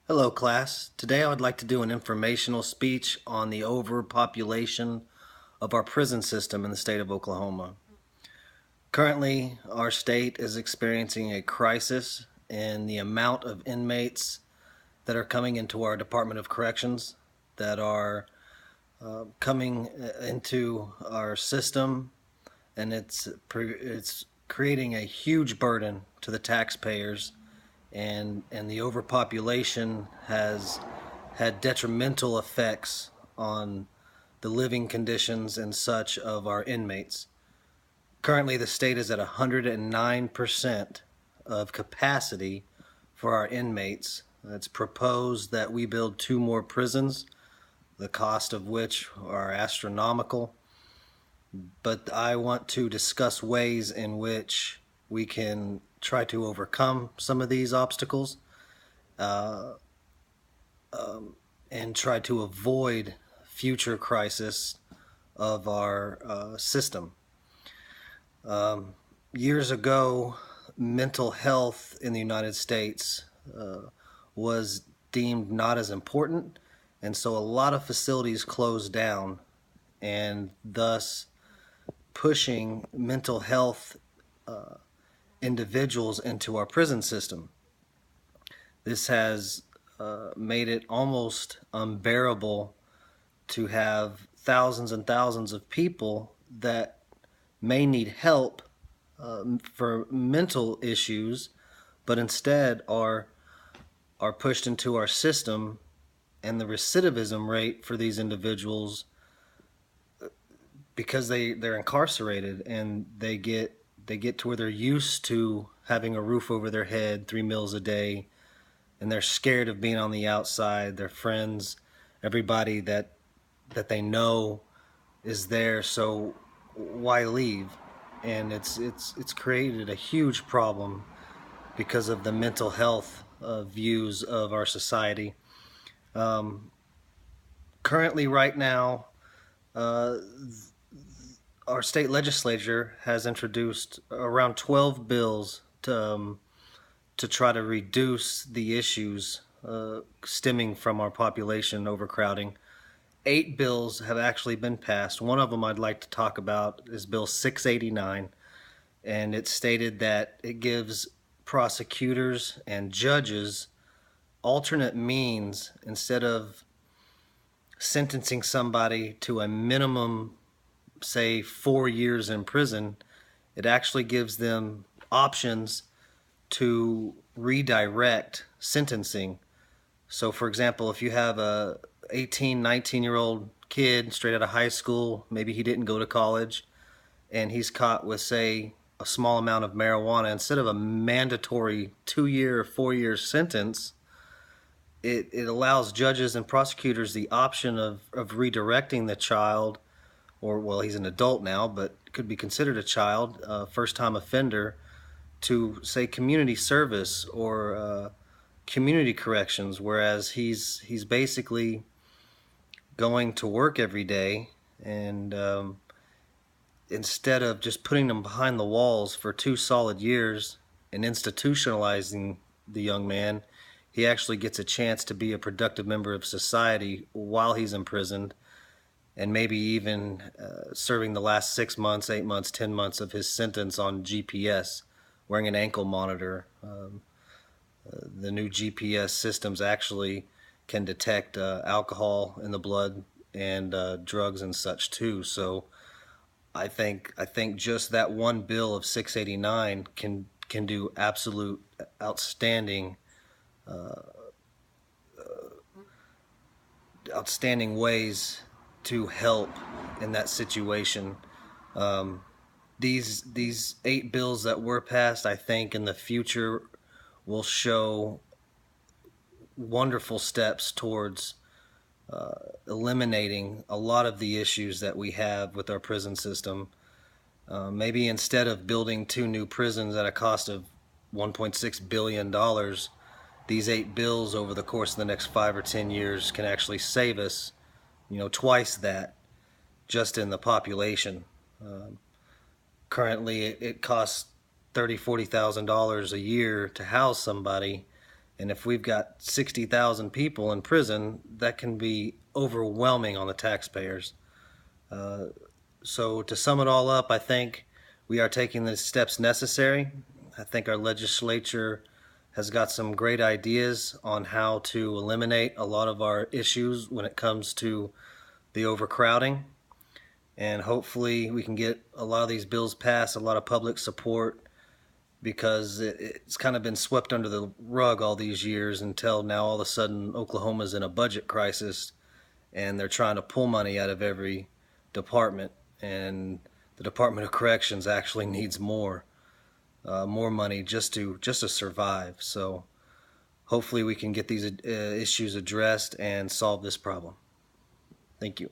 Hello class. Today I would like to do an informational speech on the overpopulation of our prison system in the state of Oklahoma. Currently, our state is experiencing a crisis in the amount of inmates that are coming into our Department of Corrections, that are coming into our system, and it's creating a huge burden to the taxpayers, and the overpopulation has had detrimental effects on the living conditions and such of our inmates. Currently, the state is at 109% of capacity for our inmates. It's proposed that we build 2 more prisons, the cost of which are astronomical. But I want to discuss ways in which we can try to overcome some of these obstacles uh, and try to avoid future crisis of our system. Years ago, mental health in the United States was deemed not as important, and so a lot of facilities closed down, and thus pushing mental health individuals into our prison system. This has made it almost unbearable to have thousands and thousands of people that may need help for mental issues, but instead are pushed into our system, and the recidivism rate for these individuals, because they're incarcerated and they get to where they're used to having a roof over their head, 3 meals a day, and they're scared of being on the outside. Their friends, everybody that they know is there, so why leave? And it's created a huge problem because of the mental health views of our society. Currently, right now, uh, our state legislature has introduced around 12 bills to try to reduce the issues stemming from our population overcrowding. 8 bills have actually been passed. One of them I'd like to talk about is Bill 689, and it stated that it gives prosecutors and judges alternate means. Instead of sentencing somebody to a minimum, say 4 years in prison, it actually gives them options to redirect sentencing. So for example, if you have a 18, 19-year-old kid straight out of high school, maybe he didn't go to college, and he's caught with, say, a small amount of marijuana, instead of a mandatory 2-year or 4-year sentence, it allows judges and prosecutors the option of redirecting the child, or, well, he's an adult now, but could be considered a child, first-time offender, to, say, community service or community corrections, whereas he's basically going to work every day, and instead of just putting them behind the walls for 2 solid years and institutionalizing the young man, he actually gets a chance to be a productive member of society while he's imprisoned, and maybe even serving the last 6 months, 8 months, 10 months of his sentence on GPS, wearing an ankle monitor. The new GPS systems actually can detect alcohol in the blood and drugs and such too. So I think just that one bill of 689 can do absolute outstanding ways to help in that situation. Um, these 8 bills that were passed, I think in the future will show wonderful steps towards eliminating a lot of the issues that we have with our prison system. Maybe instead of building 2 new prisons at a cost of $1.6 billion, these 8 bills over the course of the next 5 or 10 years can actually save us, twice that, just in the population. Currently, it costs $30,000-$40,000 a year to house somebody, And if we've got 60,000 people in prison, that can be overwhelming on the taxpayers. Uh, so, to sum it all up, I think we are taking the steps necessary. I think our legislature has got some great ideas on how to eliminate a lot of our issues when it comes to the overcrowding. And hopefully, we can get a lot of these bills passed, a lot of public support, because it's kind of been swept under the rug all these years until now all of a sudden Oklahoma's in a budget crisis and they're trying to pull money out of every department, and the Department of Corrections actually needs more money just to survive. So hopefully we can get these issues addressed and solve this problem. Thank you.